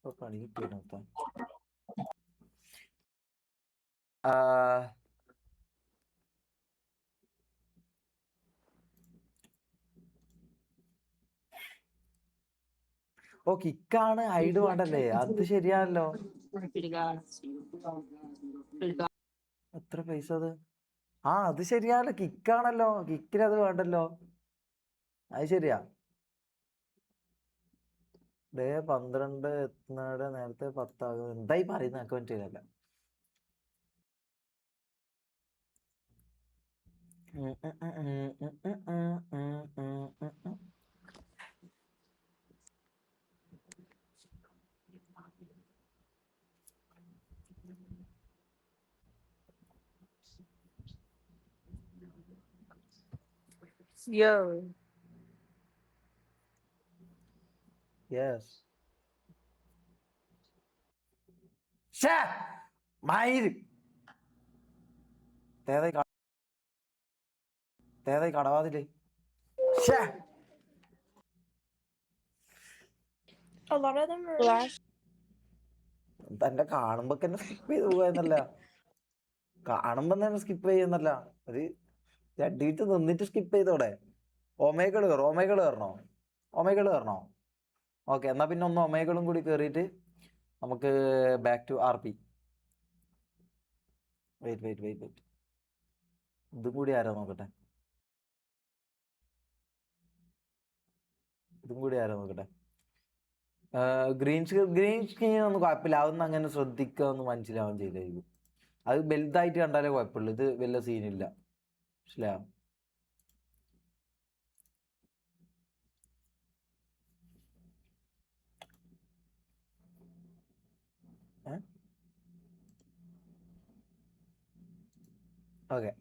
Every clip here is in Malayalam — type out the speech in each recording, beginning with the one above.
പണി കിട്ടിയ ഓ കിക്കാണ് ഹൈഡ് വേണ്ടല്ലേ? അത് ശരിയാണല്ലോ. എത്ര പൈസ അത്? അത് ശരിയാണല്ലോ, കിക്കാണല്ലോ, കിക്കിന് അത് വേണ്ടല്ലോ. അത് ശരിയാ. 12 എത്തുന്നവിടെ നേരത്തെ 10 ആകും. എന്തായി പറയുന്ന ആക്കാൻ പറ്റില്ല. Yo. Yes. മയില് തേതായി കടവാതില്. A lot of them are flash. തന്നെ കാണുമ്പോ തന്നെ സ്കിപ്പ് ചെയ്ത് പോയെന്നല്ല, കാണുമ്പോ തന്നെ സ്കിപ്പ് ചെയ്യുന്നല്ല. ഒരു 2 മിനിറ്റ് നിന്നിട്ട് സ്കിപ്പ് ചെയ്തോടെ. ഒമേഗള് കയറണോ? ഒമേഗള് കയറണോ? ഓക്കെ, എന്നാ പിന്നെ ഒന്ന് ഒമേഗളും കൂടി കയറിയിട്ട് നമുക്ക് ബാക്ക് ടു RP. വെയിറ്റ്. ഇതും കൂടി ആരാ നോക്കട്ടെ. ഗ്രീൻ സ്ക്രീൻ ഒന്നും കുഴപ്പമില്ല. അതൊന്നും അങ്ങനെ ശ്രദ്ധിക്കുക ഒന്നും മനസ്സിലാവാൻ ചെയ്തായിരിക്കും. അത് വലുതായിട്ട് കണ്ടാലേ കുഴപ്പമുള്ളൂ. ഇത് വലിയ സീനില്ല. മനസ്സിലായോ? ഓക്കെ.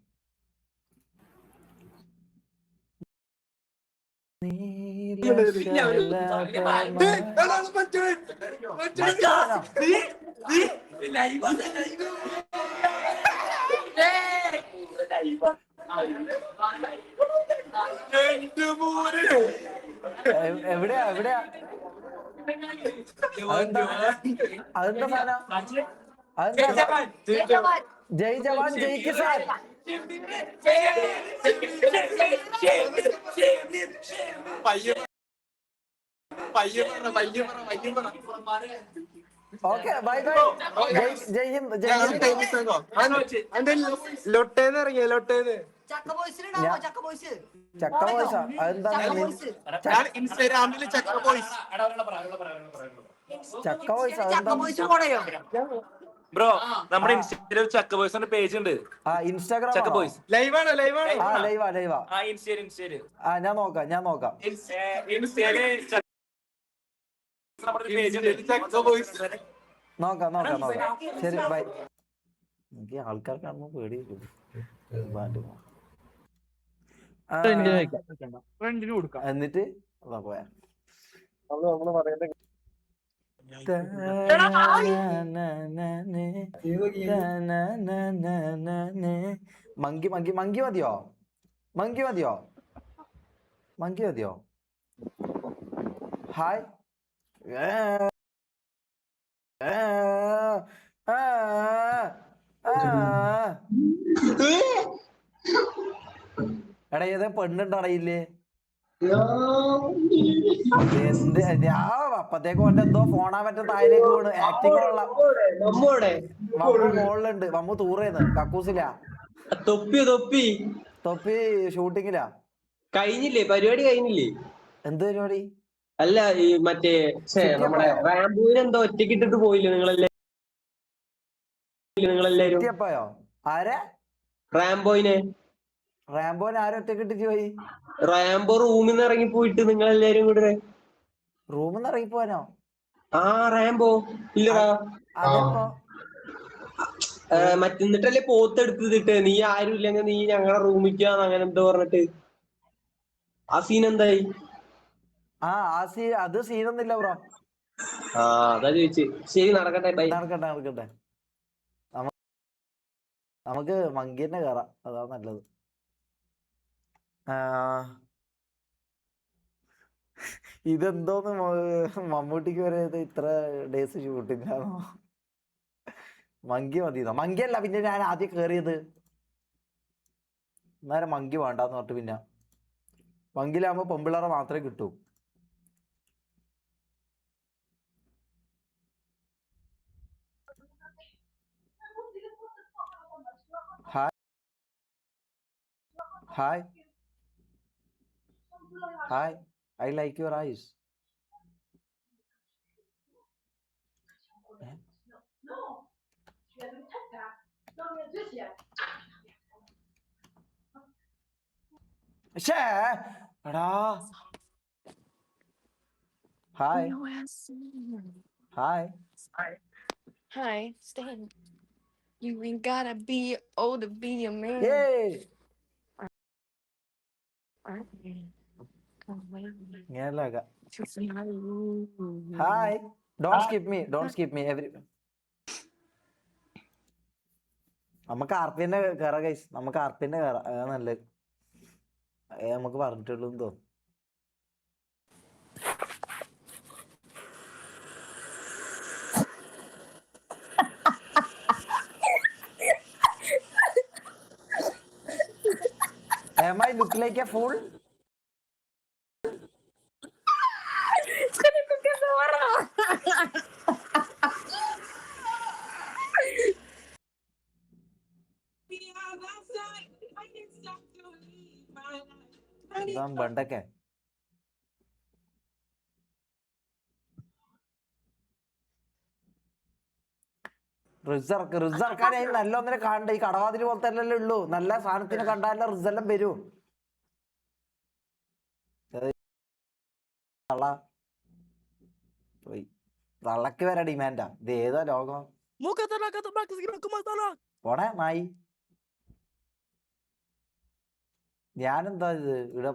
എവിടെയാ അതെന്താ സാധനം? ജയ് ജവാൻ ജയ് കിസാൻ. Okay, bye. ജയ് ഹിന്ദ്. ലൊട്ടേന്ന് ഇറങ്ങിയ ലൊട്ടേന്ന് ചക്ക പോയ്സാ? അതെന്താണ് ഇൻസ്റ്റാഗ്രാമില് ചക്ക ബോയ്സ്. ചക്ക പോയ്സ് അതെന്താ ബ്രോ? നമ്മുടെ ഇൻസ്റ്റയിൽ ചക്ക ബോയ്സ് എന്ന പേജ് ഉണ്ട്. ഇൻസ്റ്റാഗ്രാം ചക്ക ബോയ്സ് ലൈവാണോ? ലൈവാ. ഇൻസ്റ്റയില് ഞാൻ നോക്കാം. ഇൻസ്റ്റയില് ചക്ക ബോയ്സ് നോക്കാം. ശരി, ബൈ. എനിക്ക് ആൾക്കാർ കാണുമ്പോ പേടി വരും. എന്നിട്ട് പോയാ മങ്കി മതിയോ? ഹായ്. എടാ, ഏതാ പെണ്ണുണ്ടടയില്ലേ? അപ്പത്തേക്ക് ഓന്റെ എന്തോ ഫോണാ പറ്റും താഴേക്ക് വീണ്. ആക്ടിങ് കൊള്ളാം. വമ്മു മോളിലുണ്ട്. വമ്മു തൂറേന്ന് കക്കൂസിലാ. തൊപ്പി ഷൂട്ടിങ്ങിലാ. കഴിഞ്ഞില്ലേ പരിപാടി? കഴിഞ്ഞില്ലേ? എന്ത് പരിപാടി? അല്ല, ഈ മറ്റേ നമ്മുടെ റാംബോവിനെ എന്തോ ഒറ്റയ്ക്ക് ഇട്ടിട്ട് പോയില്ലേ നിങ്ങളെല്ലാരും? ആരെ? റാംബോയിനെ ആരും ഒറ്റക്ക് ഇട്ടിട്ട് പോയി? റാംബോ റൂമിൽ നിന്ന് ഇറങ്ങി പോയിട്ട് നിങ്ങളെല്ലാരും കൂടെ. റൂമിൽ നിന്ന് ഇറങ്ങി പോവാനോ? റാംബോ ഇല്ലടാ. അതെപ്പോ? മറ്റന്നിട്ടല്ലേ പോത്തെടുത്തിട്ട് നീ ആരും ഇല്ലെങ്കിൽ നീ ഞങ്ങളുടെ റൂമിക്കാന്ന് അങ്ങനെ എന്തോ പറഞ്ഞിട്ട്. ആ സീൻ എന്തായി? അത് സീനൊന്നുമില്ല ബ്രോ. അതാ ചോദിച്ചു. ശരി, നടക്കട്ടെ. ബൈ. നടക്കട്ടെ. നമുക്ക് മങ്കി തന്നെ കയറാം. അതാ നല്ലത്. ഇതെന്തോന്ന് മമ്മൂട്ടിക്ക് വരെ ഇത് ഇത്ര ഡേയ്സ് ഷൂട്ടിങ്ങാണോ? മങ്കി മതിയെന്നോ? മങ്കി അല്ല പിന്നെ ഞാൻ ആദ്യം കേറിയത്. നേരെ മങ്കി വേണ്ടാന്ന് പറഞ്ഞിട്ട് പിന്നെ മങ്കിലാകുമ്പോ പെമ്പിള്ളേരെ മാത്രമേ കിട്ടൂ. Hi hi hi, I like your eyes. ഷേ എടാ, hi No ass. Hi. Hi, Stan. You ain't gotta be old to be a man. ഏയ് Come with me ഇങ്ങനെയല്ല. to my room. Hi, don't skip me, don't skip me every. നമുക്ക് ആർപ്പിന്നെ കയറാം ഗൈസ്, നമുക്ക് ആർപ്പിന്നെ കയറാം. അതാ നല്ലത്. നമുക്ക് പറഞ്ഞിട്ടുള്ളൂ എന്ന് തോന്നുന്നു. Am I look like a fool? എന്താ ബണ്ടൊക്കെ? റിസർക്കാനായി നല്ല ഒന്നിനെ കാണണ്ടേ. ഈ കടവാതിൽ പോലത്തെ അല്ലല്ലേ ഉള്ളൂ. നല്ല സാധനത്തിനെ കണ്ടാലേ റിസെല്ലാം വരൂ. പോയി തള്ളക്ക് വരെ ഡിമാൻഡാ. ഇത് ഏതാ ലോകം? പോണേ നായി. ഞാനെന്താ ഇത് ഇവിടെ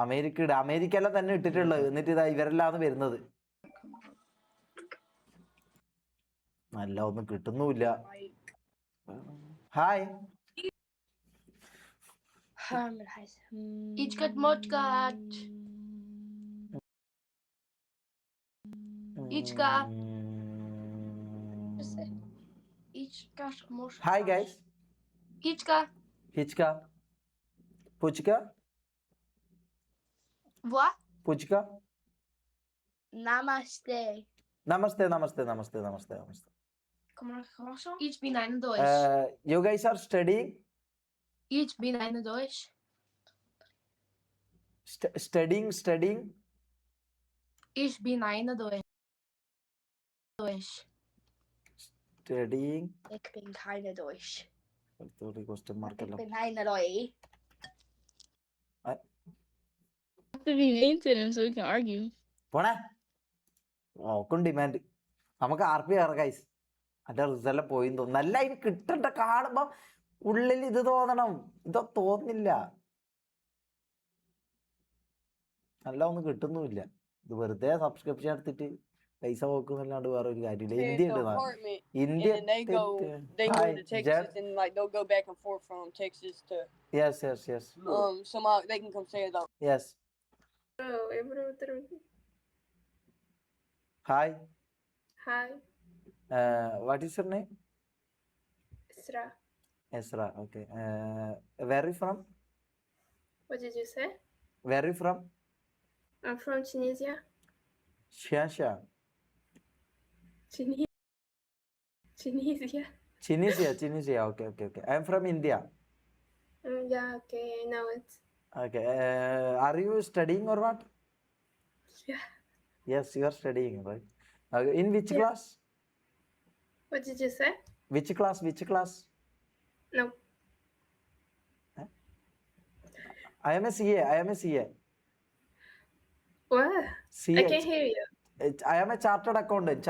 അമേരിക്കയിലെ തന്നെ ഇട്ടിട്ടുള്ളത്. എന്നിട്ട് ഇതാ ഇവരെല്ലാം വരുന്നത്. നല്ല ഒന്നും കിട്ടുന്നുമില്ല. Hi. Iets kat modkaat. Ietska. Ietska mos. Hi guys. Ietska. ഹിച്ക പുച്ക What? പുച്ക. Namaste. നമസ്തേ നമസ്തേ നമസ്തേ നമസ്തേ നമസ്തേ. Kom maar, gewoon. Iets binnen Deutsch. You guys are studying. Iets binnen Deutsch. Studying. Ich bin eine Deutsch. Studying. Ik ben keine Deutsch. Question Ik മാർക്കല്ലോ. ben eine Deutsch. To be mean to them so we can argue. പോണേ. ഓക്കും ഡിമാൻഡ്. നമുക്ക് ആർ പി കയറാം ഗൈസ്. അതിന്റെ റിസൾട്ട് പോയി തോന്നുന്നു. നല്ല അതിന് കിട്ടണ്ട. കാണുമ്പോ ഉള്ളിൽ ഇത് തോന്നണം. ഇതോ തോന്നില്ല. നല്ല ഒന്നും കിട്ടുന്നുമില്ല. ഇത് വെറുതെ സബ്സ്ക്രിപ്ഷൻ എടുത്തിട്ട് പൈസ പോക്കുന്നല്ലാണ്ട് വേറെ ഒരു കാര്യമില്ല. India India and then they go to Texas and like they'll go back and forth from Texas to yes somehow they can come stay at the yes. Hi. Hi, What is your name? Isra. Esra. Okay. Where are you from? What did you say? Where are you from? I'm from Tunisia. Tunisia. Tunisia. Okay. I am from India. Yeah, okay, I know it. Okay. Are you studying or what? Yeah. Yes, you are studying, right? Okay. In which Yeah. class? What did you say? Which class? No. I am a CA. What? CA. I can't hear you. I am a chartered accountant.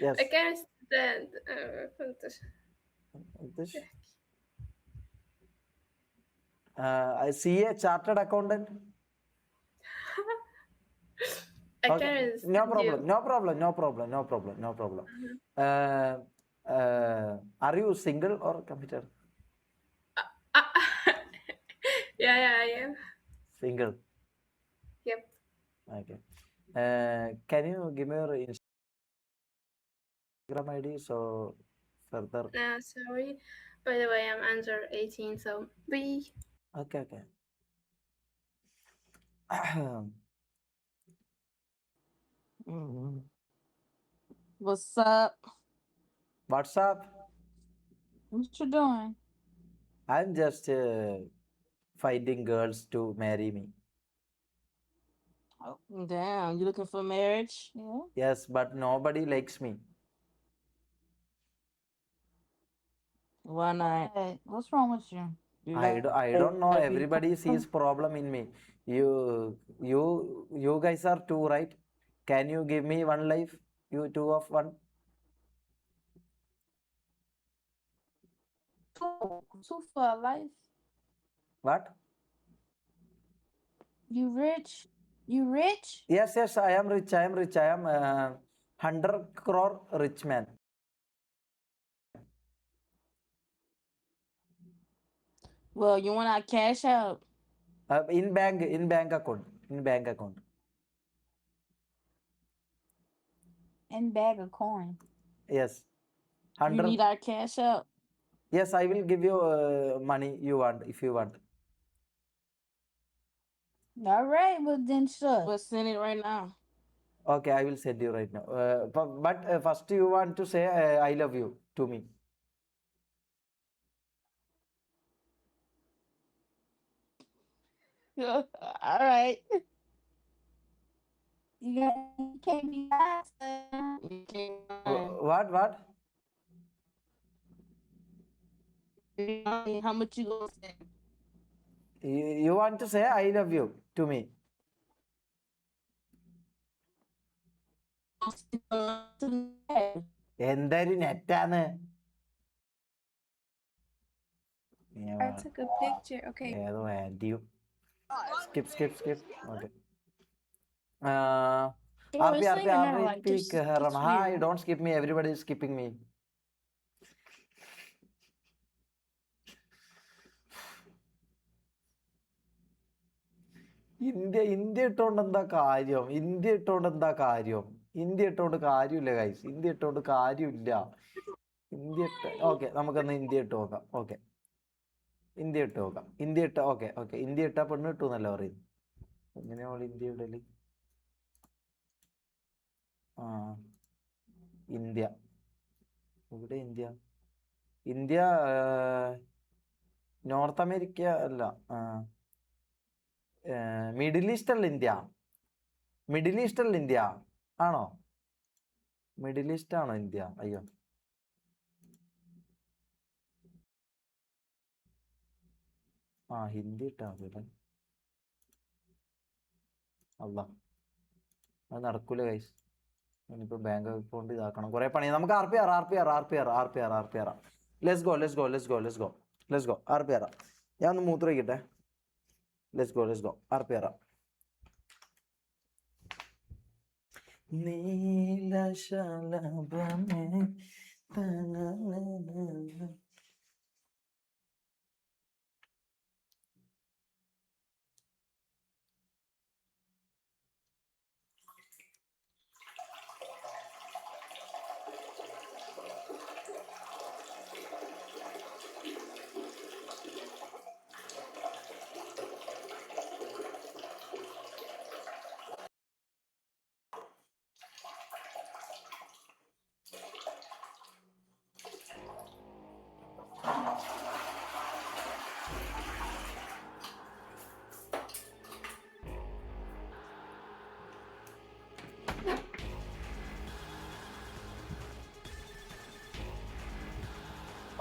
Yes. I can't understand. I CA, chartered accountant. I Okay. can't understand No problem. Are you single or committed? Yeah, I am. Single. Yep. Okay. Can you give me your Instagram ID so further? Sorry. By the way, I'm under 18, so bye. Okay. What's up? What's up? What you doing? I'm just finding girls to marry me. Oh, damn, you looking for marriage? Yeah. Yes, but nobody likes me. Why not? Hey, what's wrong with you? I don't know. Everybody sees problem in me. You guys are two, right? Can you give me one life? You two of one. Two for a life. What? You rich? You rich? Yes. I am rich. I am 100 crore rich man. Well, you want our cash out? In bank account. In bank account. And bag of coin. Yes. You 100. need our cash out? Yes, I will give you money you want if you want. All right, well then sure. We'll send it right now. Okay, I will send you right now. But first you want to say I love you to me. All right. You can't be nice. You can't What? How much you gonna say? You want to say I love you to me. എന്തൊരു നെറ്റാണ് I took a picture. Okay. ഏതോ ആന്റിയും skip okay Oh, it's not even now, like, just- speak it's hi, weird. don't skip me, everybody is skipping me. India ഇട്ടോണ്ട് എന്താ കാര്യം? ഇന്ത്യ ഇട്ടോണ്ട് കാര്യമില്ല ഗൈസ്. ഇന്ത്യ ഇട്ടോണ്ട് കാര്യമില്ല. ഓക്കെ, നമുക്കൊന്ന് ഇന്ത്യ ഇട്ട് നോക്കാം. ഓക്കെ, ഇന്ത്യ ഇട്ട് നോക്കാം. ഓക്കെ ഇന്ത്യ ഇട്ടാ പെണ്ണ് കിട്ടും എന്നല്ല പറയുന്നത്. എങ്ങനെയാ ഇന്ത്യ ഇടല്? ഇന്ത്യ ഇവിടെ ഇന്ത്യ നോർത്ത് അമേരിക്ക അല്ല, മിഡിൽ ഈസ്റ്റ് അല്ല ഇന്ത്യ ആണോ? മിഡിൽ ഈസ്റ്റ് ആണോ ഇന്ത്യ? അയ്യോ, ഹിന്ദി ഇട്ടാ മതി. അല്ല, അത് നടക്കൂല ഗൈസ്. ഇനിയിപ്പോ ബാങ്ക് അക്കൗണ്ട് ഇതാക്കണം, കുറെ പണി. നമുക്ക് R P R. Let's go R P R. ഞാൻ ഒന്ന് മൂത്ര വയ്ക്കട്ടെ. Let's go R P R. നീലശലഭമേ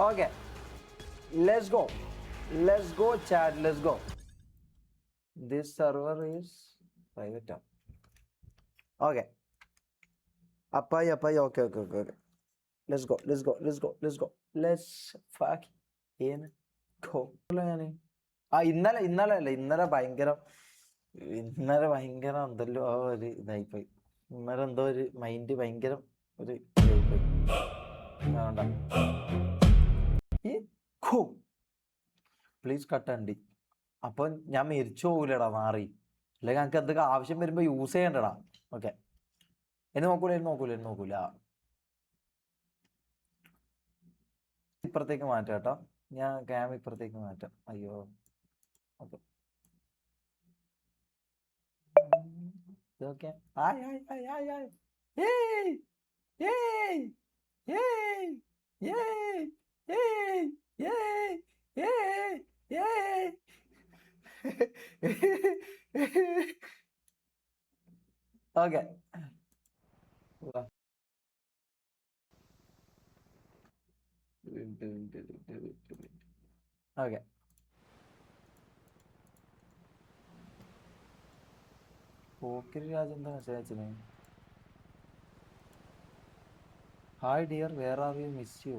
Okay, let's go chat, let's go. This server is private. Okay, appai, okay. Let's go. Let's fuck in go. ഇന്നലെ ഭയങ്കര എന്തല്ലോ ഒരു ഇതായിപ്പോയി. ഇന്നലെ എന്തോ ഒരു മൈൻഡ് ഭയങ്കര ഒരു ഇതായിപ്പോയി. അതുകൊണ്ടാ. Please cut Andy. അപ്പൊ ഞാൻ മരിച്ചു പോകൂലടാ നാറി. അല്ലെങ്കിൽ ഞങ്ങൾക്ക് എന്തൊക്കെ ആവശ്യം വരുമ്പോ യൂസ് ചെയ്യണ്ടടാ. ഓക്കെ, എന്ന് നോക്കൂല. ഇപ്പുറത്തേക്ക് മാറ്റാം കേട്ടോ. ഞാൻ ക്യാം ഇപ്പുറത്തേക്ക് മാറ്റാം. അയ്യോ, okay. Okay, okay. Okay, Pokkiri രാജെന്താ മെസ്സേജ് അയച്ചത്? Hi dear, where are you, miss you.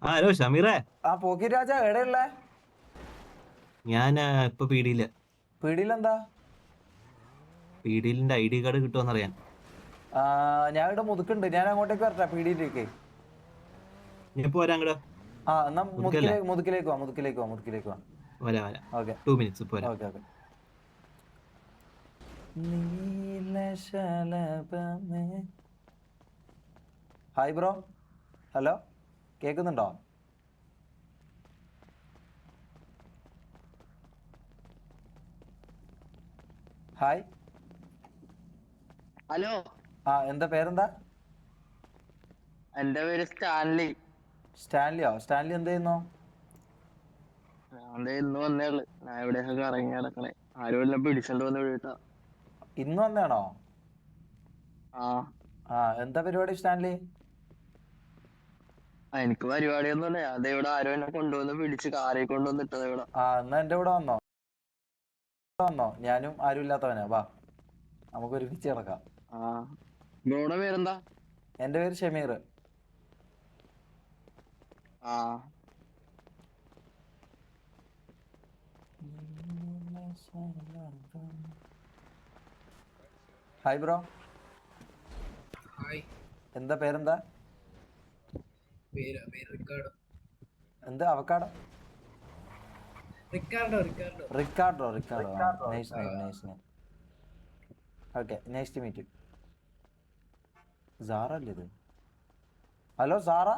Hello ഷമീറേ. ആ പോക്കിരി രാജ എവിടെയുള്ള? ഞാൻ ഇപ്പൊ പീഡിയില്. പീടിയിലെന്താ? പീഡിയിലിന്റെ ID കാർഡ് കിട്ടുമെന്നറിയാൻ. ഞാൻ ഇവിടെ മുതുക്കുണ്ട്, ഞാൻ അങ്ങോട്ടേക്ക് വരട്ടെ പീടിയിലേക്ക്. ഞാൻ പോരാ അങ്ങോട്ട്. ആ എന്നാ മുതുക്കിലേക്ക് വാ. വരാം. ഓക്കെ, 2 minutes പോരാ. ഓക്കെ. ഹായ് ബ്രോ, ഹലോ, കേൾക്കുന്നുണ്ടോ? ഹായ്. ഹലോ, എന്താ പേരെന്താ? എന്റെ പേര് സ്റ്റാൻലി. സ്റ്റാൻലിയോ? സ്റ്റാൻലി എന്ത് ചെയ്യുന്നു? ഇന്ന് വന്നേ ഉള്ളു. ഞാൻ എവിടെയൊക്കെ ഇറങ്ങി നടക്കണേ, ആരും എല്ലാം പിടിച്ചോണ്ട് വന്ന് വീട്ടാ. ഇന്ന് വന്നാണോ? ആ, എന്താ പരിപാടി സ്റ്റാൻലി? എനിക്ക് പരിപാടിയൊന്നുമില്ല. ഇവിടെ ആരും എന്നെ കൊണ്ടുവന്ന് പിടിച്ച് കാറിൽ കൊണ്ടുവന്നിട്ടത് ഇവിടെ. എന്നാ എന്റെ കൂടെ വന്നോ. ഞാനും ആരും ഇല്ലാത്തവനാ, വാ നമുക്ക് ഒരുമിച്ച് കിടക്കാം. ബ്രോയുടെ പേരെന്താ? എന്റെ പേര് ഷമീർ. Hi bro. എന്താ പേരെന്താ? എന്താ avocado? Ricardo. Nice name. Okay, nice to meet you. Sara അല്ലേ ഇത്? Hello Sara.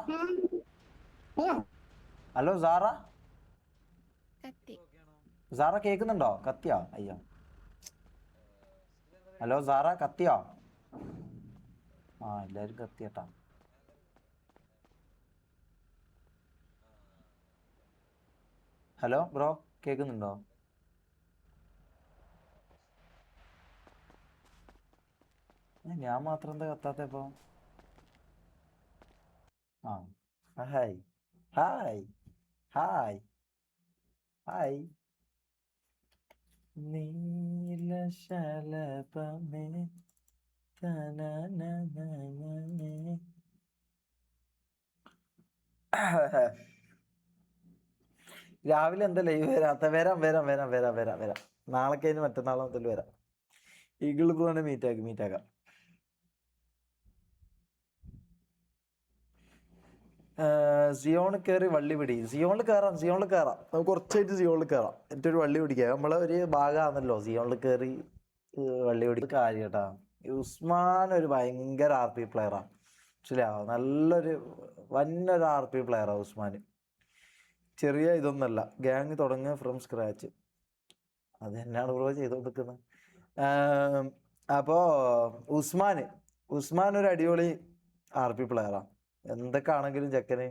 സാറ കേൾക്കുന്നുണ്ടോ? കത്തിയോ? അയ്യോ, ഹലോ സാറ, കത്തിയോ? എല്ലാരും കത്തിയട്ടാ. ഹലോ ബ്രോ, കേൾക്കുന്നുണ്ടോ? ഞാൻ മാത്രം എന്താ കത്താത്തപ്പോ? ഹായ്. നീലശലഭമേ രാവിലെ എന്താ ലൈവ് വരാത്ത? വരാം. നാളെ കഴിഞ്ഞ് മറ്റന്നാളെ മുതൽ വരാം. ഈഗിൾ ബ്രോനെ മീറ്റാക്കാം. സിയോണിൽ കയറി വള്ളി പിടി. സിയോണിൽ കയറാം. നമുക്ക് കുറച്ചായിട്ട് സിയോണിൽ കയറാം. എന്നിട്ട് ഒരു വള്ളി പിടിക്കാം. നമ്മളെ ഒരു ഭാഗമാണല്ലോ സിയോണിൽ കയറി വള്ളി പിടി. കാര്യം കേട്ടാ, ഉസ്മാൻ ഒരു ഭയങ്കര RP പ്ലെയറാണ്. മനസ്സിലാവോ? നല്ലൊരു വന്നൊരു RP പ്ലെയറാണ് ഉസ്മാൻ. ചെറിയ ഇതൊന്നല്ല. ഗ്യാങ് തുടങ്ങുക ഫ്രം സ്ക്രാച്ച്. അത് തന്നെയാണ് ബ്രോ ചെയ്തുകൊടുക്കുന്നത്. അപ്പോൾ ഉസ്മാൻ ഒരു അടിപൊളി RP പ്ലെയറാണ്. എന്തൊക്കെ ആണെങ്കിലും ചെക്കന്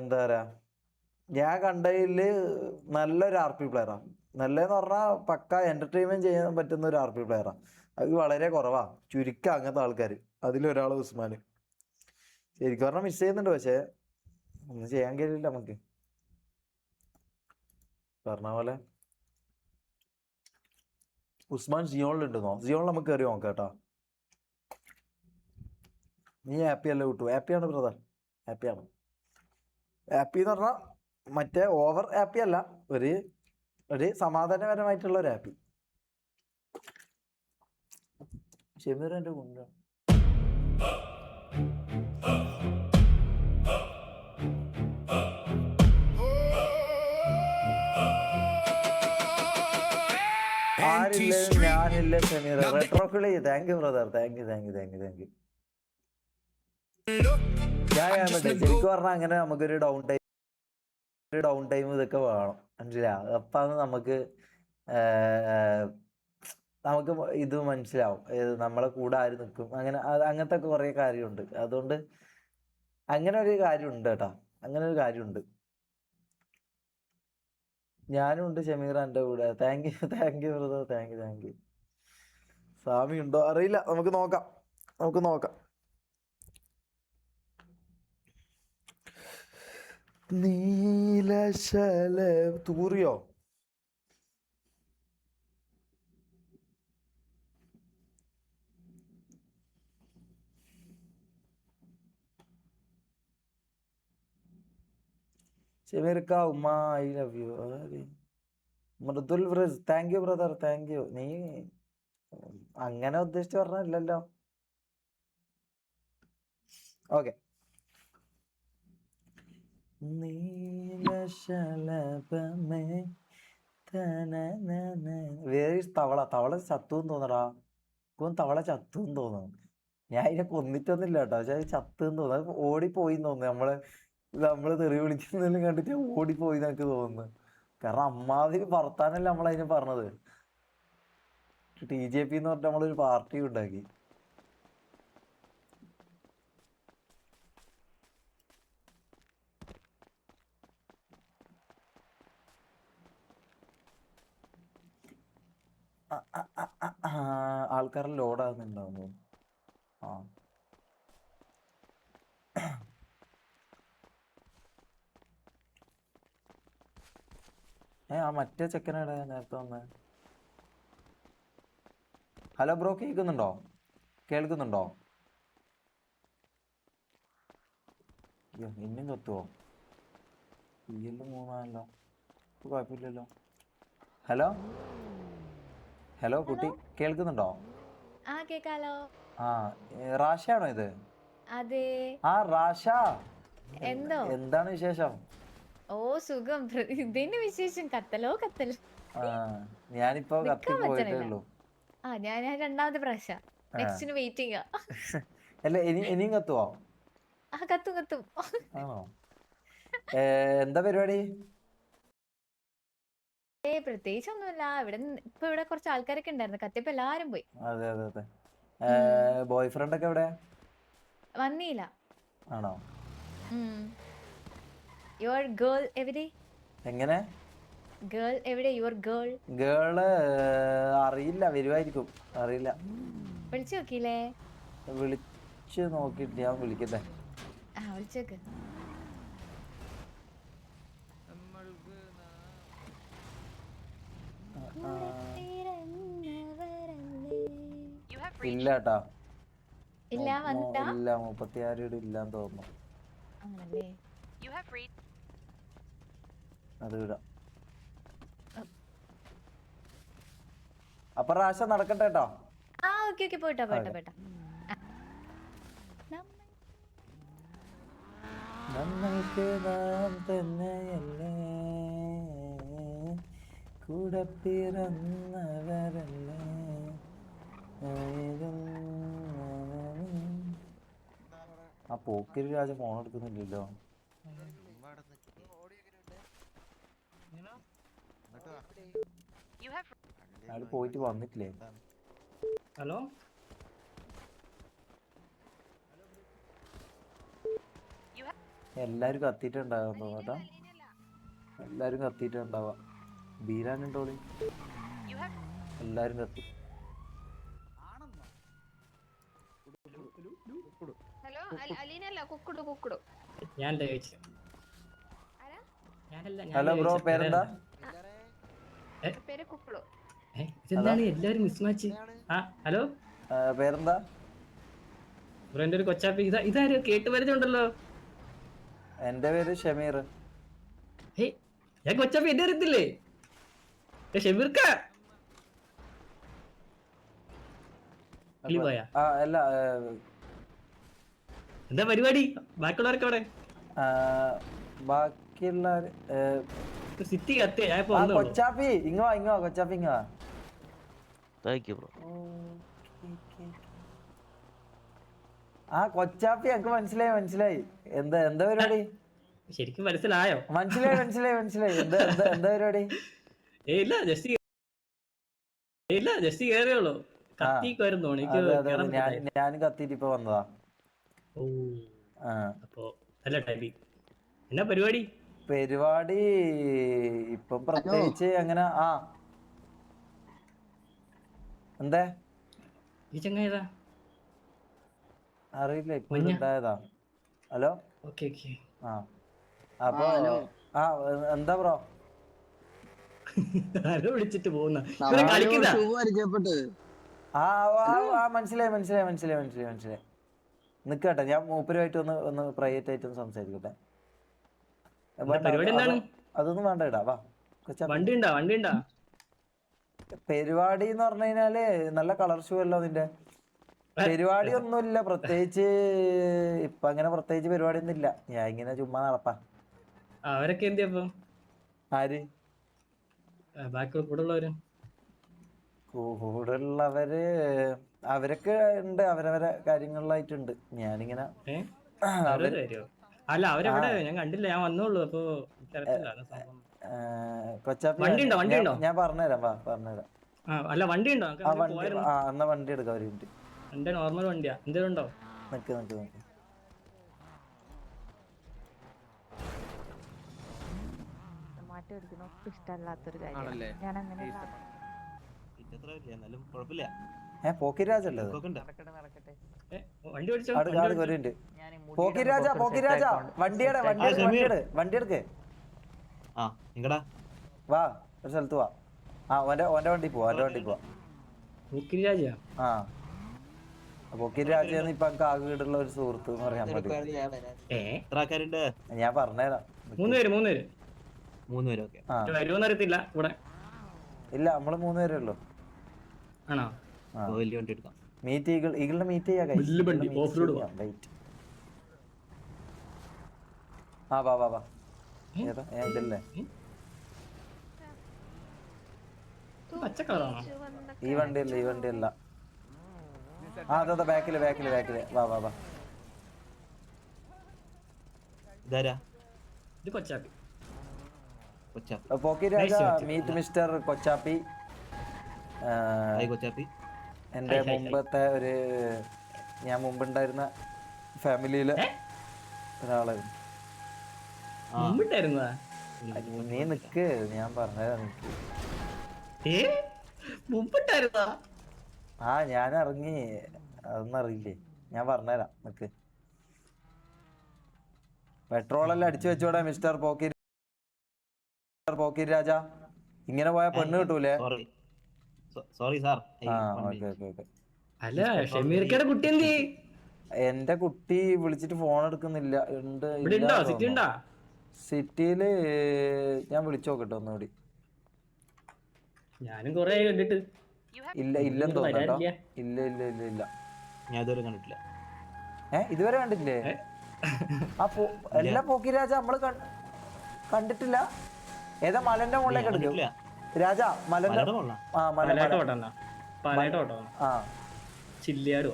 എന്താ പറയാ, ഞാൻ കണ്ടതിൽ നല്ലൊരു RP പ്ലെയറാണ്. നല്ലതെന്ന് പറഞ്ഞാൽ പക്ക എന്റർടൈൻമെന്റ് ചെയ്യാൻ പറ്റുന്ന ഒരു RP പ്ലെയറാണ്. അത് വളരെ കുറവാണ്, ചുരുക്കം അങ്ങനത്തെ ആൾക്കാർ. അതിലൊരാൾ ഉസ്മാൻ. ശരിക്കും പറഞ്ഞാൽ മിസ് ചെയ്യുന്നുണ്ട്, പക്ഷെ ഒന്നും ചെയ്യാൻ കഴിയില്ല നമുക്ക്. പറഞ്ഞ പോലെ ഉസ്മാൻ സിയോണിലുണ്ടെന്നോ? സിയോണിൽ നമുക്ക് കയറി നോക്കാം കേട്ടോ. നീ ഹാപ്പി അല്ലേ കിട്ടു? ഹാപ്പിയാണ് ബ്രദർ, ഹാപ്പിയാണ്. ഹാപ്പി എന്ന് പറഞ്ഞാൽ മറ്റേ ഓവർ ഹാപ്പി അല്ല, ഒരു സമാധാനപരമായിട്ടുള്ള ഒരു ഹാപ്പി. ഷെമീർ എന്റെ കുഞ്ഞാണ്. ആരില്ല ഞാനില്ല ഷെമീർ. റെട്രോക്കിളി thank you brother, thank you. ഞാൻ ശരിക്കും പറഞ്ഞാൽ അങ്ങനെ നമുക്കൊരു ഡൗൺ ടൈം ഇതൊക്കെ വേണം, മനസ്സിലാവും. അപ്പാണ് നമുക്ക് ഇത് മനസ്സിലാവും, നമ്മളെ കൂടെ ആര് നിൽക്കും, അങ്ങനത്തെ കുറെ കാര്യമുണ്ട്. അതുകൊണ്ട് അങ്ങനെ ഒരു കാര്യമുണ്ട് കേട്ടോ, അങ്ങനെ ഒരു കാര്യമുണ്ട്. ഞാനും ഉണ്ട് ഷമീർ എൻ്റെ കൂടെ. Thank you brother, thank you. സ്വാമി ഉണ്ടോ അറിയില്ല, നമുക്ക് നോക്കാം. നീലശല തൂറിയോ? ഷമീർക്ക ഉമ്മ ഐ ലവ് യു. മൃദുൽ വ്രസ് thank you brother, thank you. നീ അങ്ങനെ ഉദ്ദേശിച്ച് പറഞ്ഞില്ലല്ലോ. ഓക്കെ. തവള ചത്തുന്ന് തോന്നടാ. തവള ചത്തുന്ന് തോന്നുന്നു. ഞാൻ അതിനെ കൊന്നിട്ടൊന്നുമില്ല കേട്ടോ, പക്ഷെ അത് ചത്തുന്ന് തോന്നുന്നു. ഓടിപ്പോയി തോന്നുന്നു. നമ്മള് തെറി വിളിക്കുന്നതിലും കണ്ടിട്ട് ഓടിപ്പോയി എന്നൊക്കെ തോന്നുന്നു. കാരണം അമ്മാതിരി വർത്താനല്ലേ നമ്മളതിന് പറഞ്ഞത്. TJP എന്ന് പറഞ്ഞിട്ട് നമ്മളൊരു പാർട്ടി ഉണ്ടാക്കി. ആൾക്കാരെ ലോഡാകുന്നുണ്ടാവുന്നു. ആ മറ്റേ ചെക്കനാണ് നേരത്തെ വന്നേ. ഹലോ ബ്രോ, കേൾക്കുന്നുണ്ടോ? അയ്യോ ഇന്നും കത്തുവോ? ഇയ്യല്ലോ 3 കുഴപ്പമില്ലല്ലോ. ഹലോ കുട്ടി, കേൾക്കുന്നുണ്ടോ? കേക്കാലോ. റാഷയാണോ ഇത്? അതെ. റാഷ, എന്തോ എന്താണ് വിശേഷം? ഓ സുഖം. ഇതിന്റെ വിശേഷം കത്തലോ. ഞാനിപ്പോ കത്തി പോയിട്ടേ ഉള്ളൂ. ഞാൻ രണ്ടാമത്തെ പ്രാവശ്യം നെക്സ്റ്റിന് വെയിറ്റിംഗ്. അല്ല ഇനിയും കത്തുവോ? കത്തും. ആണോ? എന്താ പരിപാടി? പ്രത്യേകിച്ച് ഒന്നുമില്ല. ഇവിടെ കുറച്ച് ആൾക്കാരൊക്കെ ഉണ്ടായിരുന്നു, കത്തിയപ്പോ എല്ലാരും പോയി. അതെ. ബോയ് ഫ്രണ്ട് ഒക്കെ എവിടെ? വന്നില്ല. ആണോ? യുവർ ഗേൾ എവിടെ? എങ്ങനെ? ഗേൾ എവിടെ? യുവർ ഗേള് അറിയില്ല, വരുമായിരിക്കും, അറിയില്ല. വിളിച്ചു നോക്കിയില്ലേ? വിളിച്ചു നോക്കിട്ട് ഞാൻ വിളിക്കട്ടെ. വിളിച്ചോക്ക്. ഇല്ല കേട്ടാ. ഇല്ല, വന്നില്ല. 36 ഇല്ലാന്ന് തോന്നുന്നു. അത് വിടാം. അപ്പൊ റാശ നടക്കട്ടെ കേട്ടോ. ഓക്കെ പോയിട്ടോ. നമ്മൾക്ക് നാം തന്നെയല്ലേ, കൂടെ പിറന്നവരല്ലേ. പോക്കിരി രാജ ഫോൺ എടുക്കുന്നില്ലല്ലോ. അയാൾ പോയിട്ട് വന്നിട്ടില്ലേ? ഹലോ, എല്ലാരും കത്തിട്ടുണ്ടാകാൻ തോന്നട്ടാ. എല്ലാരും കത്തിട്ടുണ്ടാവാ. ബീരാനുണ്ടോളി, എല്ലാരും കത്തി. ഹലോ ബ്രോ, പേരെന്താ? എല്ലാരും മിസ്മാച്ച്. ഹലോ, പേരെന്താ? എന്റെ ഒരു കൊച്ചാപ്പി. ഇതാരും കേട്ട് പരിചയമുണ്ടല്ലോ. എന്റെ പേര് ഷമീർ. ഞാൻ കൊച്ചാപ്പി എന്നെ അറിയത്തില്ലേ? ഷമീർക്ക കിളി പോയാ ആ അല്ല എന്താ പരിപാടി ബാക്കിയുള്ളവരൊക്കെ അവിടെ ബാക്കിയുള്ള സിറ്റി കത്തിയ ഞാൻ ഇപ്പൊ ആ വന്നോളൂ കൊച്ചാപ്പി ഇങ്ങ വാ കൊച്ചാപ്പി ഇങ്ങ വാ ആ കൊച്ചാപ്പി എനിക്ക് മനസ്സിലായി എന്താ പരിപാടി ശരിക്കും മനസ്സിലായോ മനസ്സിലായി എന്താ പരിപാടി ഇല്ല ജസ്റ്റ് കേറിയുള്ളൂ കത്തിക്കുമായിരുന്നു എനിക്ക് കേറാൻ പറ്റില്ലായിരുന്നു. ഞാൻ കത്തിട്ട് ഇപ്പൊ വന്നതാ. ഓ ആ അപ്പൊ അല്ല ടൈലി എന്നാ പരിപാടി ഇപ്പം പ്രത്യേകിച്ച് അങ്ങനെ എന്തേ ഈ ചങ്ങായിതാ അറിയില്ല ഇപ്പൊ മഞ്ഞ. ഉണ്ടായതാ. ഹലോ ഓക്കെ ആ അപ്പൊ എന്താ ബ്രോ ആരോ വിളിച്ചിട്ട് പോകുന്ന കളിക്കുന്ന മനസ്സിലായി നിക്കട്ടെ ഞാൻ മൂപ്പരുമായിട്ട് ഒന്ന് പ്രൈവറ്റ് ആയിട്ട് ഒന്ന് സംസാരിക്കട്ടെ. പരിപാടി എന്താണ്? അതൊന്നും വേണ്ട ഇടാ വാ വണ്ടി ഉണ്ടാ പരിപാടി എന്ന് പറഞ്ഞു കഴിഞ്ഞാല് നല്ല കളർ ഷൂ അല്ലോ നിന്റെ. പരിപാടി ഒന്നുമില്ല പ്രത്യേകിച്ച്. ഇപ്പൊ അങ്ങനെ പ്രത്യേകിച്ച് പരിപാടി ഒന്നും ഇല്ല. ഞാൻ ഇങ്ങനെ ചുമ്മാ നടപ്പാ. അവരൊക്കെ എന്തിയപ്പോ ആര് ബാക്കി കൂടെ ഉള്ളവര് അവരൊക്കെ ഉണ്ട്, അവരവരെ കാര്യങ്ങളിലായിട്ടുണ്ട്. ഞാനിങ്ങനെ അല്ല അവരെവിടെ ഞാൻ കണ്ടില്ല, ഞാൻ വന്നോളൂ. അപ്പൊ കൊച്ചാപ്പി ഞാൻ പറഞ്ഞുതരാം അല്ല വണ്ടി ഉണ്ടോ? എന്നാ വണ്ടി എടുക്കാം ഒരു മിനിറ്റ്. എന്റെ നോർമൽ വണ്ടിയാ, എന്തേലും ഉണ്ടോ? നിക്ക് ഇഷ്ടമല്ലാത്തൊരു കാര്യം ഞാൻ അങ്ങനെ പോക്കിരാജല്ലേ വണ്ടി ഓടിച്ചോ. പോക്കിരാജ വണ്ടി എടുക്ക് വാ ഒരു സ്ഥലത്ത് വാ. ഓന്റെ വണ്ടി പോവാ. പോക്കിരാജ ഇപ്പൊ എനിക്ക് ആകെ വീടുള്ള ഒരു സുഹൃത്ത് എന്ന് പറയാൻ മതി. ഞാൻ പറഞ്ഞുതരാം. 3 പേര് വരുമെന്നറിയത്തില്ല ഇവിടെ. ഇല്ല നമ്മള് 3 പേരേ ഉള്ളൂ. ആണോ? ഈഗിളിനെ മീറ്റ് ചെയ്യാം. വാ ഏതാ ഇതല്ലേ ഈ വണ്ടിയല്ല. അതെ ബാക്കില് വാ. പോക്കിരാജ മീറ്റ് മിസ്റ്റർ കൊച്ചാപ്പി. എന്റെ മുമ്പത്തെ ഞാൻ മുമ്പുണ്ടായിരുന്ന ഫാമിലിയിലെ ഒരാളായിരുന്നു. നീ നിക്ക്, ഞാൻ പറഞ്ഞതാ നിക്ക്. ഞാൻ ഇറങ്ങി. അതൊന്നും അറിയില്ലേ? ഞാൻ പറഞ്ഞുതരാം നിക്ക്. പെട്രോളെല്ലാം അടിച്ചു വെച്ചോടെ മിസ്റ്റർ പോക്കിരി രാജ. ഇങ്ങനെ പോയാ പെണ്ണ് കിട്ടൂലേ? എന്റെ കുട്ടി വിളിച്ചിട്ട് ഫോൺ എടുക്കുന്നില്ല. സിറ്റിയില് ഞാൻ വിളിച്ചു നോക്കട്ടെ ഒന്നുകൂടി. ഞാനും കൊറേ കണ്ടിട്ട് ഇല്ലെന്ന് തോന്നുന്നു. ഇല്ല ഞാൻ ഇതുവരെ കണ്ടിട്ടില്ല. ഇതുവരെ കണ്ടിട്ടില്ലേ? എല്ലാ പോക്കിരാജ നമ്മള് കണ്ടിട്ടില്ല. ഏതാ മലന്റെ മുകളിലേക്ക് എടുക്കും രാജ? ചില്ലിയാടോ?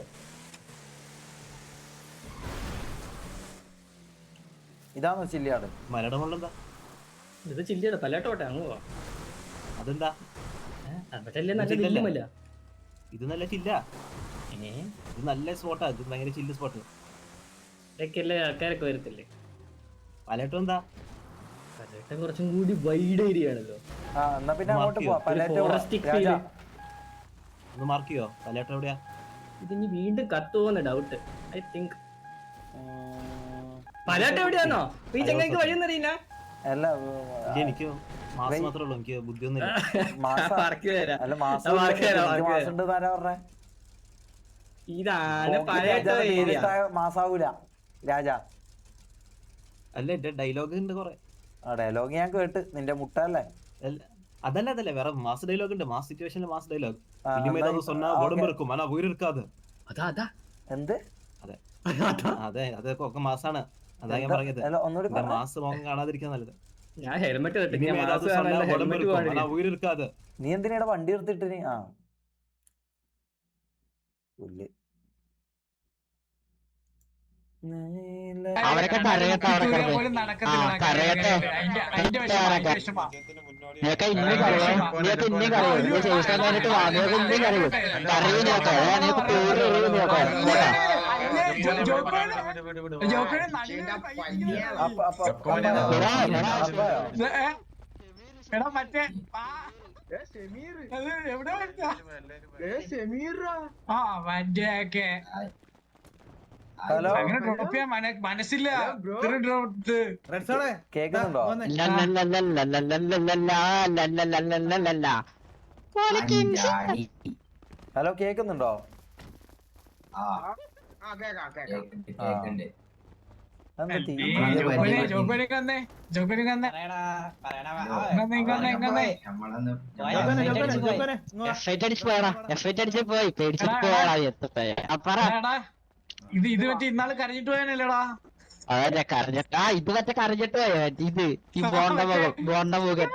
ഇതാണോ ചില്ലിയാട്? മലയുടെ മുകളിലെന്താ? ഇത് ചില്ലിയാട്. പല്ലാട്ടോട്ടെ അങ്ങ് പോവാ. അതെന്താ? ഇത് നല്ല ചില്ല. ഇത് നല്ല സ്പോട്ടാ. ഇത് ഭയങ്കര ചില്ല് സ്പോട്ട്. ആൾക്കാരൊക്കെ വരത്തില്ലേ? പലട്ടും എന്താ? പലട്ടം കുറച്ചും കൂടി വൈഡ് ഏരിയ ആണല്ലോ. ഒന്ന് മാർക്ക് ചെയ്യോ? പലട്ടം എവിടെയാ? ഇതിനി വീണ്ടും കത്തുവോന്ന് ഡൗട്ട്. ഐ തിങ്ക് പലട്ടം എവിടെയാണോ? ഈ ചങ്ങായിക്ക് വഴിയൊന്നറിയില്ല. എനിക്ക് മാസം മാത്രമേ ഉള്ളൂ, എനിക്ക് ബുദ്ധിയൊന്നുമില്ല. ഇതാണ് മാസാവൂല രാജ. അല്ല എന്റെ ഡയലോഗ് ഉണ്ട് കൊറേ. ഡയലോഗ് ഞാൻ കേട്ട്. നിന്റെ മുട്ട അല്ലേ? அதல்ல வேற மாஸ் டைலாக் ഉണ്ട് மாஸ் സിറ്റുവേഷനിൽ மாஸ் டைலாக் ആ, ഇനിമേ എന്നാ അത് சொன்னா உடம்பு ഓക്കേ. இருக்கும் ஆனா உயிர் இருக்காது എന്ത് അതെ അതൊക്കെ ഒക്കെ മാസാണ് അതാ ഞാൻ എന്താ? പറഞ്ഞത് അല്ല, ഒന്നുകൂടി இந்த പറഞ്ഞേ. മാസ് മോഹം കാണാതിരിക്കാൻ നല്ലത് ഞാൻ ഹെൽമെറ്റ് ഇനിമേ അത് சொன்னா உடம்பு இருக்கும் ஆனா உயிர் இருக்காது നീ എന്തിനാ വണ്ടി എടുത്തിട്ട് ആ പുല്ല്. അവരൊക്കെ കരയട്ടെ അപ്പ- അപ്പ- അപ്പയോ? ഹലോ മനസ്സില്ല കേക്കുന്നുണ്ടോ? ഹലോ കേക്കുന്നുണ്ടോ? എന്താ ഇത് മറ്റേ ഇന്നാള് കരഞ്ഞിട്ട് പോയാനല്ലേടാ അതന്നെ കരഞ്ഞിട്ട് ഇത് മറ്റേ കരഞ്ഞിട്ട് പോയോ ഇത് ഈ ബോണ്ട മുഖൻ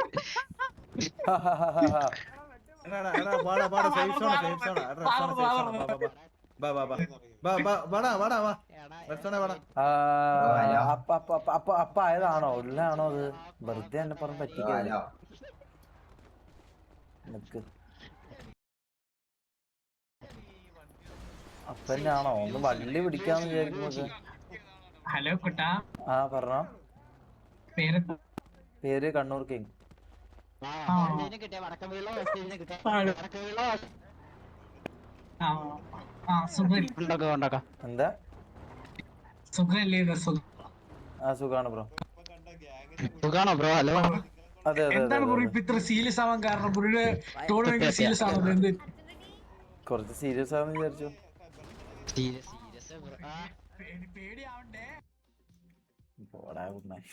അപ്പ ആയതാണോ? ഉള്ളാണോ അത്? വെറുതെ എന്നെ പറഞ്ഞ് പറ്റിക്കാതെ നിക്ക്. അപ്പന്നാണോ? ഒന്ന് വള്ളി പിടിക്കാന്ന് വിചാരിക്കുമ്പോ. ഹലോ കുട്ടാ ആ പറഞ്ഞോ. പേര് പേര് കണ്ണൂർ കിങ്. കിട്ടിയ വടക്കം വീളോ വടക്കം വീളോ ഉണ്ടാക്കാം എന്താ? സുഖല്ലേ ആ സുഖാണ് ബ്രോ. സുഖാണോ ബ്രോ? ഹലോ അതെ അതെ അതെ എന്താണ് ബ്രോ അതെ. ഇപ്പൊ ഇത്ര സീരിയസ് ആവാൻ കാരണം? പുള്ളിയുടെ ടോൺ ഭയങ്കര സീരിയസ് ആണല്ലോ. എന്ത് കുറച്ച് സീരിയസ് ആണെന്ന് വിചാരിച്ചു. പേടിയാവണ്ടേ? പോടാ കുണ്ണായി.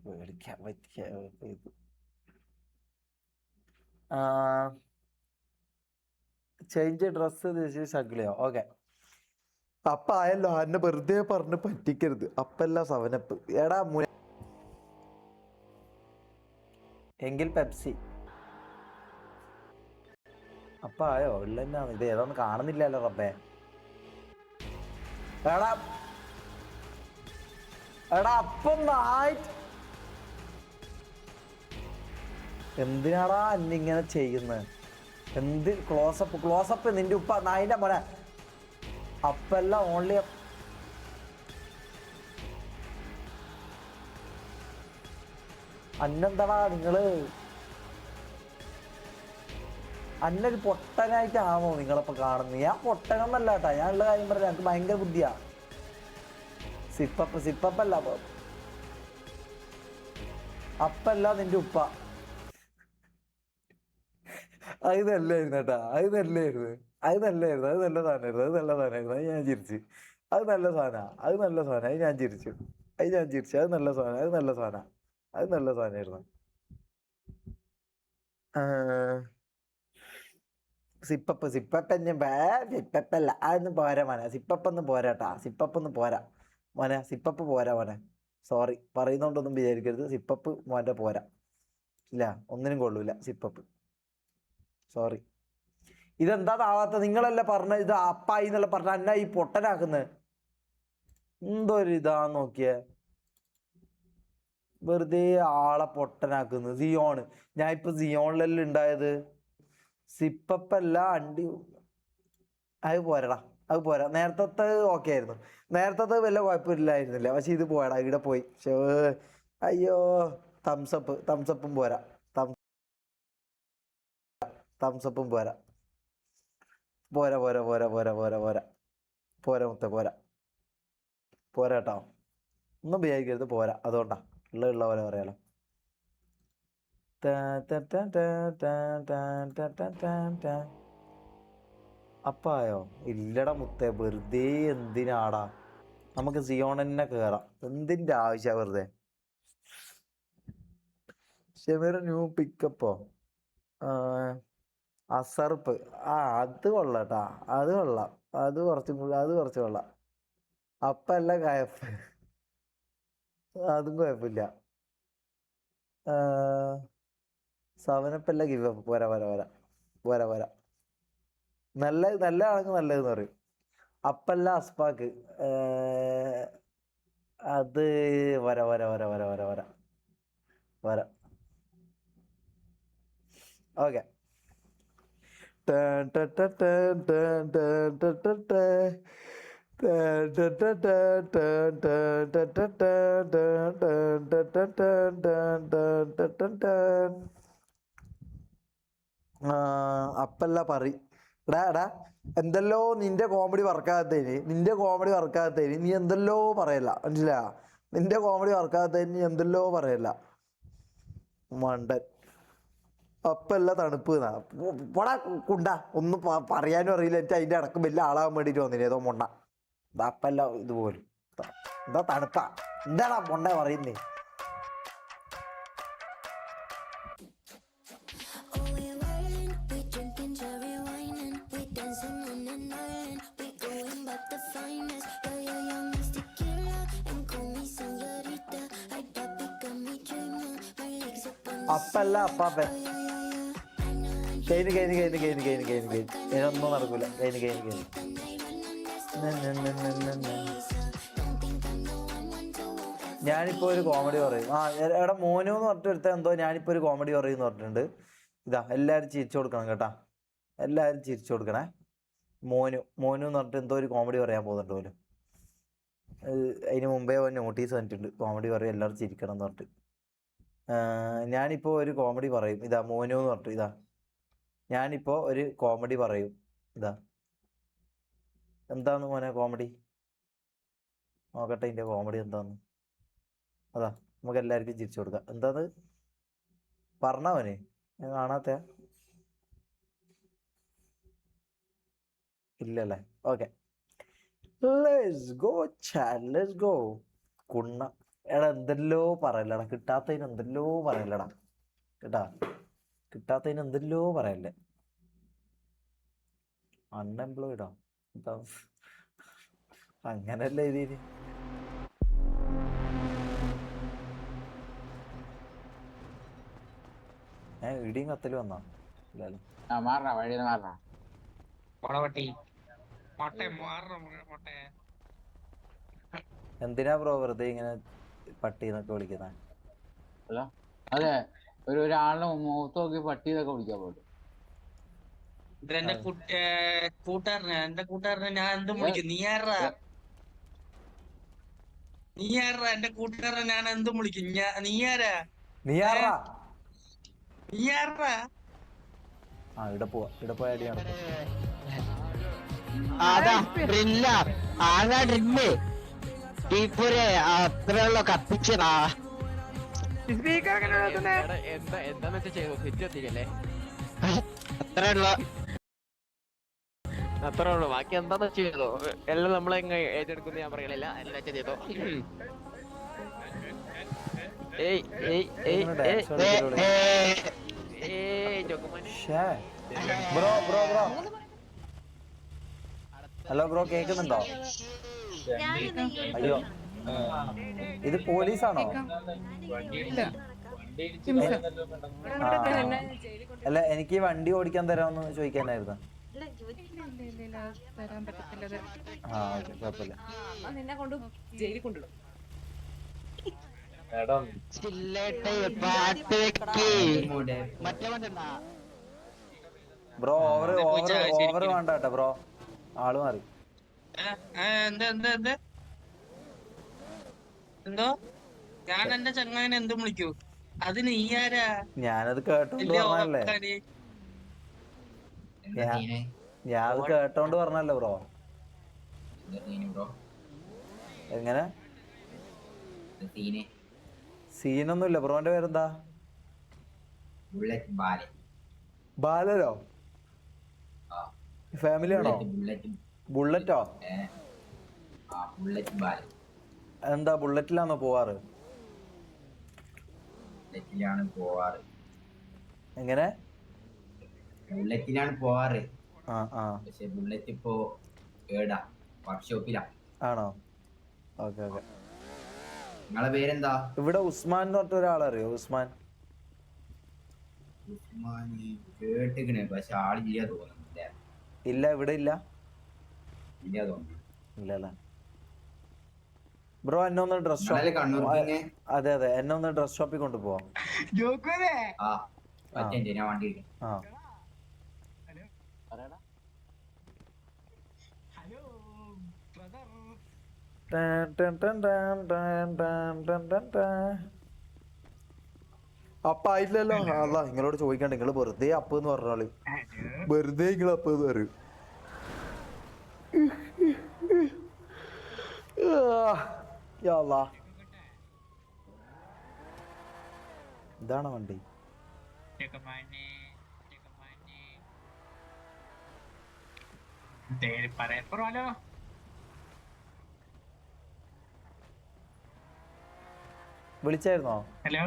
പേടിക്കാൻ പറ്റിയ ഇത്. ചേഞ്ച് ഡ്രസ് ഷഗ്ലിയോ? ഓക്കെ. അപ്പ ആയല്ലോ, എന്നെ വെറുതെ പറഞ്ഞ് പറ്റിക്കരുത്. അപ്പല്ല സവനപ്പ് എടാ എങ്കിൽ പെപ്സി. അപ്പ ആയോ? ഇല്ലെന്നാണ് ഇത് ഏതാന്ന് കാണുന്നില്ലല്ലോ റബ്ബേ. എടാ എടാ അപ്പം എന്തിനാടാ എന്നിങ്ങനെ ചെയ്യുന്നത്? എന്ത് ക്ലോസപ്പ് നിന്റെ ഉപ്പ നായിന്റെ മോനെ. അപ്പല്ല ഓൺലി അന്നെന്താടാ നിങ്ങള് അന്നൊരു പൊട്ടനായിട്ടാണോ നിങ്ങളിപ്പോ കാണുന്നത്? ഞാൻ പൊട്ടനൊന്നല്ല കേട്ടാ, ഞാനുള്ള കാര്യം പറഞ്ഞ എനിക്ക് ഭയങ്കര ബുദ്ധിയാ. സിപ്പപ്പല്ല അപ്പല്ല നിന്റെ ഉപ്പ. അത് നല്ലായിരുന്നു കേട്ടാ, അത് നല്ലായിരുന്നു. അത് നല്ല സാധനമായിരുന്നു. അത് ഞാൻ ചിരിച്ചു. അത് നല്ല സാധനം. അത് ഞാൻ ചിരിച്ചു. അത് നല്ല സാധനമായിരുന്നു. സിപ്പപ്പല്ല അതൊന്നും പോരാ മോനെ. സിപ്പപ്പൊന്നും പോരാട്ടാ. സിപ്പപ്പൊന്നും പോരാ മോനെ. സിപ്പപ്പ് പോരാ മോനെ. സോറി, പറയുന്നോണ്ടൊന്നും വിചാരിക്കരുത്. സിപ്പപ്പ് മോൻ്റെ പോരാ. ഇല്ല, ഒന്നിനും കൊള്ളൂല സിപ്പപ്പ്. സോറി. ഇതെന്താ ആവാത്ത? നിങ്ങളല്ലേ പറഞ്ഞ ഇത് അപ്പായി എന്നല്ല പറഞ്ഞ എന്നാ ഈ പൊട്ടനാക്കുന്നത്? എന്തോ ഒരു ഇതാന്ന് നോക്കിയേ, വെറുതെ ആളെ പൊട്ടനാക്കുന്നത്. സിയോണ്, ഞാൻ ഇപ്പൊ സിയോണിലെല്ലാം ഉണ്ടായത്. സിപ്പപ്പല്ല അണ്ടി. അത് പോരടാ, അത് പോരാ. നേരത്തെ ഓക്കെ ആയിരുന്നു. നേരത്തെ വല്ല കുഴപ്പമില്ലായിരുന്നില്ല. പക്ഷെ ഇത് പോയടാ, ഇവിടെ പോയി. അയ്യോ. തംസപ്പും പോരാ. തംസപ്പും പോരാ. പോരാ മുത്ത പോരാ കേട്ടോ. ഒന്നും വിചാരിക്കരുത്, പോരാ. അതുകൊണ്ടാ ഉള്ള പോലെ പറയാലോ. അപ്പായോ? ഇല്ലടാ മുത്തേ, വെറുതെ എന്തിനാടാ? നമുക്ക് സിയോൺ തന്നെ കേറാം. എന്തിന്റെ ആവശ്യ വെറുതെ? ഷമീർ ന്യൂ പിക്കപ്പോ അസർപ്പ് അത് കൊള്ളാട്ടാ, അത് കൊള്ളാം, അത് കുറച്ച് കൊള്ളാം. അപ്പല്ല കയപ്പ്, അതും കുഴപ്പമില്ല. സവനപ്പല്ല ഗിവ് അപ്പ്, പോരാ. നല്ല ആണെങ്കിൽ നല്ലതെന്ന് പറയും. അപ്പല്ല അസ്പാക്ക്, അത് വര. ഓക്കെ. അപ്പല്ല പറ എടാ എന്തല്ലോ നിന്റെ കോമഡി വർക്കാകത്തേന് നീ എന്തെല്ലോ പറയല്ല, മനസ്സിലാ? നിന്റെ കോമഡി വർക്കാകത്തേന് നീ എന്തെല്ലോ പറയല്ല, മണ്ടൻ. അപ്പല്ല തണുപ്പ് പോടാ കുണ്ട. ഒന്നും പറയാനും അറിയില്ല. എനിക്ക് അതിൻ്റെ ഇടക്ക് വലിയ ആളാകാൻ വേണ്ടിയിട്ട് വന്നില്ല ഏതോ മൊണ്ണ. അപ്പല്ല ഇതുപോലും എന്താ തണുപ്പാ, എന്താടാ മൊണ്ണ പറയുന്നേ? അപ്പല്ല അപ്പാപ്പൻ. കഴിഞ്ഞ് ഇതൊന്നും നടക്കൂല. കഴിഞ്ഞ് ഞാനിപ്പോ ഒരു കോമഡി പറയും. എടാ മോനു എന്ന് പറഞ്ഞിട്ട് എന്തോ ഞാനിപ്പോ ഒരു കോമഡി പറയും എന്ന് പറഞ്ഞിട്ടുണ്ട്. ഇതാ എല്ലാരും ചിരിച്ചു കൊടുക്കണം കേട്ടാ, എല്ലാരും ചിരിച്ചു കൊടുക്കണേ. മോനു എന്ന് പറഞ്ഞിട്ട് എന്തോ ഒരു കോമഡി പറയാൻ പോകുന്നുണ്ട് പോലും. അതിന് മുമ്പേ നോട്ടീസ് വന്നിട്ടുണ്ട്, കോമഡി പറയും എല്ലാവരും ചിരിക്കണം എന്ന് പറഞ്ഞിട്ട്. ഞാനിപ്പോ ഒരു കോമഡി പറയും. ഇതാ മോനു എന്ന് പറഞ്ഞിട്ട് ഇതാ ഞാനിപ്പോ ഒരു കോമഡി പറയും. ഇതാ എന്താന്ന് മോനെ കോമഡി നോക്കട്ടെ, ഇതിന്റെ കോമഡി എന്താന്ന്. അതാ നമുക്ക് എല്ലാവർക്കും ചിരിച്ചു കൊടുക്കാം. എന്താന്ന് പറഞ്ഞവന് കാണാത്ത ഇല്ലല്ലേ? Okay, let's go. കുണ്ണ എടാ എന്തെല്ലോ പറയല്ലടാ, കിട്ടാത്തതിന് എന്തെല്ലോ പറയല്ലടാ കേട്ടാ, കിട്ടാത്തതിന് എന്തെല്ലോ പറയല്ലേ. അൺഎംപ്ലോയിഡാ എന്താ അങ്ങനല്ലേ ഇതിന്? ഇടിയും കത്തല് വന്നാ ഇല്ലല്ലോ. എന്തിനാ ബ്രോ വെറുതെ ഇങ്ങനെ പട്ടി എന്നൊക്കെ വിളിക്കുന്ന? അതെ, ഒരാളുടെ മുഖത്ത് നോക്കി പട്ടി എന്നൊക്കെ വിളിക്കാൻ പോലും. എന്റെ കൂട്ടുകാരനെ ഞാൻ എന്തും വിളിക്കും. നീ ആരാ എന്റെ കൂട്ടുകാരനെ ഞാൻ എന്തും വിളിക്കും. നീ ആരാ? ഇവിടെ പോയ അടി നടക്കും. അതാ ഡ്രില്ല, ആരാ ഡ്രില്ല്? ടീപ്പൂരെ അത്രയുള്ള കത്തിച്ചടാ. എന്താന്ന് വെച്ചാ ചെയ്തു, ഹിറ്റ് എത്തിക്കല്ലേ? അത്രേ ഉള്ളൂ. ബാക്കി എന്താന്ന് വെച്ച് ചെയ്തോ, എല്ലാം നമ്മളെ ഏറ്റെടുക്കുന്ന ഞാൻ പറയണില്ല, എല്ലാം വെച്ച് ചെയ്തോ. ഹലോ ബ്രോ, കേക്കുന്നുണ്ടോ? അയ്യോ, ഇത് പോലീസാണോ? അല്ല, എനിക്ക് വണ്ടി ഓടിക്കാൻ തരാമെന്ന് ചോദിക്കാനായിരുന്നു. കുഴപ്പമില്ല. ബ്രോ ഓവർ വേണ്ട കേട്ടോ ബ്രോ, ആള് മാറി. എന്തോ ഞാൻ എന്റെ ചങ്ങാനെ എന്തും വിളിക്കൂ. അതിന് നീ ആരാ? ഞാനത് കേട്ടോണ്ട് പറഞ്ഞല്ലേ, ഞാനത് കേട്ടോണ്ട് പറഞ്ഞല്ലോ ബ്രോ. എങ്ങനെ? സീനൊന്നുമില്ല. ബ്രോന്റെ പേരെന്താ? ബാലനോ? ഫാമിലി ആണോ? ബുള്ളറ്റോ? എന്താ ബുള്ളറ്റിലാണോ പോവാറ്? ബുള്ളറ്റിലാണ് പോവാറ്. എങ്ങനെ? ബുള്ളറ്റിലാണ് പോവാറ്. ആ ആ പക്ഷെ ബുള്ളറ്റ് ഇപ്പോ കേടാ, വർക്ക്ഷോപ്പിലാ. ആണോ? Okay okay. നിങ്ങളെ പേരെന്താ? ഇവിടെ ഉസ്മാൻ എന്ന് പറഞ്ഞ ഒരാളറിയോ? ഉസ്മാൻ ഉസ്മാന് കേട്ടിക്കണേ, പക്ഷെ ആളില്ല തോന്നുന്നില്ല. ഇല്ല, ഇവിടെ ഇല്ല. ഇല്ല തോന്നുന്നു. ഇല്ലല്ലേ ബ്രോ, എന്നെ ഒന്ന് ഡ്രസ് നിങ്ങളല്ലേ കണ്ണൂർ ഷോപ്പ്. കിങ്? അതെ അതെ, എന്നെ ഒന്ന് ഡ്രസ് ഷോപ്പിൽ കൊണ്ടുപോവാം. ആ പറ്റേ ഞാൻ വണ്ടി എടുക്കാം. ആ അപ്പ ആയില്ലല്ലോ. അല്ല, നിങ്ങളോട് ചോദിക്കണ്ട, നിങ്ങൾ വെറുതെ അപ്പ് എന്ന് പറഞ്ഞോളി. വെറുതെ നിങ്ങൾ അപ്പ് എന്ന് പറയും. ഇതാണ് വണ്ടി. വിളിച്ചായിരുന്നോ? ഹലോ.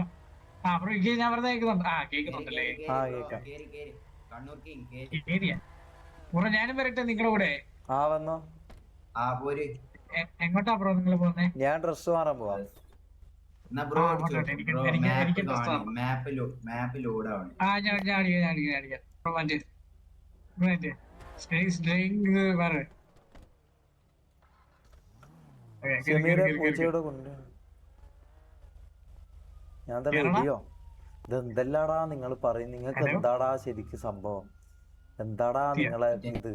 ആ ബ്രോ, ഞാൻ വെറുതെ കേൾക്കുന്നുണ്ട്. ആ കേൾക്കുന്നുണ്ടല്ലേ? ആ കേക്കാം. കണ്ണൂർ കിങ് ശരിയാ ബ്രോ, ഞാനും വരട്ടെ നിങ്ങളുടെ കൂടെ? ആ വന്നോ. ആ പോര്. എങ്ങോട്ടാ ബ്രോ നിങ്ങൾ പോകുന്നേ? ഞാൻ ഡ്രസ് മാറാൻ പോവാ. എന്നാ ബ്രോ ആ, അങ്ങോട്ട് എനിക്ക് interest ആണ്. മാപ്പ് ലോഡ് ആവണേ. ആ ഞാൻ അടിക്കാം. ബ്രോ മറ്റേ വേറെ ഷമീറെ പൂച്ചയുടെ കൊണ്ട് ഞാൻ തന്നെ കേരള? ഇടിയോ? ഇതെന്തെല്ലാടാ നിങ്ങൾ പറയും? നിങ്ങൾക്ക് ഹലോ? എന്താടാ ശരിക്ക് സംഭവം? എന്താടാ നിങ്ങളെ ഇത്?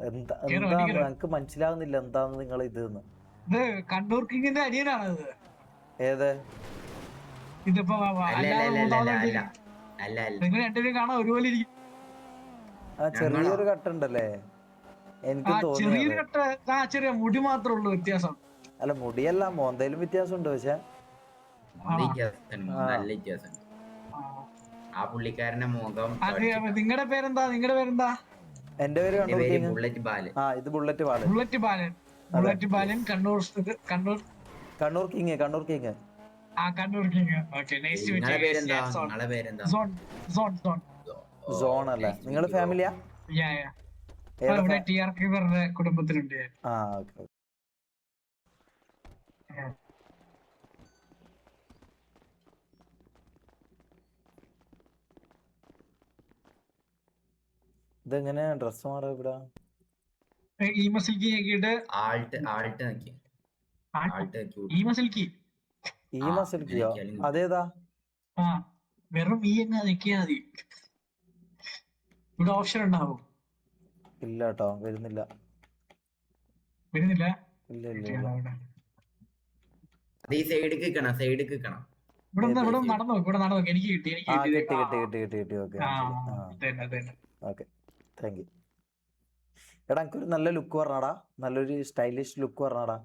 എന്താ കേറ്, എന്താ വണ്ടി കേറ്. എനിക്ക് മനസ്സിലാകുന്നില്ല എന്താന്ന് നിങ്ങൾ ഇത് എന്ന്. ഇത് കണ്ണൂർ കിങ്ങിന്റെ അനിയനാണ് ഇത്. ഏത്? ഇതിപ്പോ അല്ലാതെ മൂന്നാമത് അല്ല നിങ്ങൾ രണ്ടുപേരും കാണാൻ ഒരുപോലെ ഇരിക്കും. ആ ചെറിയൊരു കട്ടുണ്ടല്ലേ? എനിക്ക് ചെറിയൊരു തോന്നിയത്. കട്ട. ചെറിയ മുടി മാത്രമേ ഉള്ളൂ വ്യത്യാസം. അല്ല, മുടിയല്ല, മോന്തയിലും വ്യത്യാസമുണ്ട്. പക്ഷെ നല്ല വ്യത്യാസമുണ്ട്. ആ പുള്ളിക്കാരന്റെ മുഖം. നിങ്ങളുടെ പേരെന്താ? എന്റെ പേര് കണ്ണൂർ കിങ്. ബുള്ളറ്റ് ബാല്. ആ, ഇത് bullet Balan. Bullet Balan Kannur Kannur king. Kannur king. Okay, nice to meet നിങ്ങളെ യു. പേരെന്താ? നിങ്ങളെ പേരെന്താ? സോൺ. സോൺ അല്ലേ? നിങ്ങള് ഫാമിലിയാ? ഇവിടെ TRK ഇവരുടെ കുടുംബത്തിലുണ്ട്. ആ ഓക്കെ. ഇതെങ്ങനെ ഡ്രസ് മാറാ ഇവിടെ? ഈ മസിൽക്കി നോക്കിയിട്ട് ആൾട്ട് നോക്കി. ഈ മസിൽക്കി. ഈ മസിൽക്കിയോ? അതേതാ? ആ, വെറും ഈ അങ്ങ് നിക്കിയാ മതി. ഇവിടെ ഓപ്ഷൻ ഉണ്ടാവും. ഇല്ല കേട്ടോ, വരുന്നില്ല. ഇല്ല. അത് ഈ സൈഡിൽ നിൽക്കണം. ഇവിടെ നടന്നു നോക്ക്. എനിക്ക് കിട്ടി. കിട്ടി. Okay, thank you. എടാ, എനിക്കൊരു നല്ല ലുക്ക് പറഞ്ഞാടാ. നല്ലൊരു സ്റ്റൈലിഷ് ലുക്ക് പറഞ്ഞാടാ.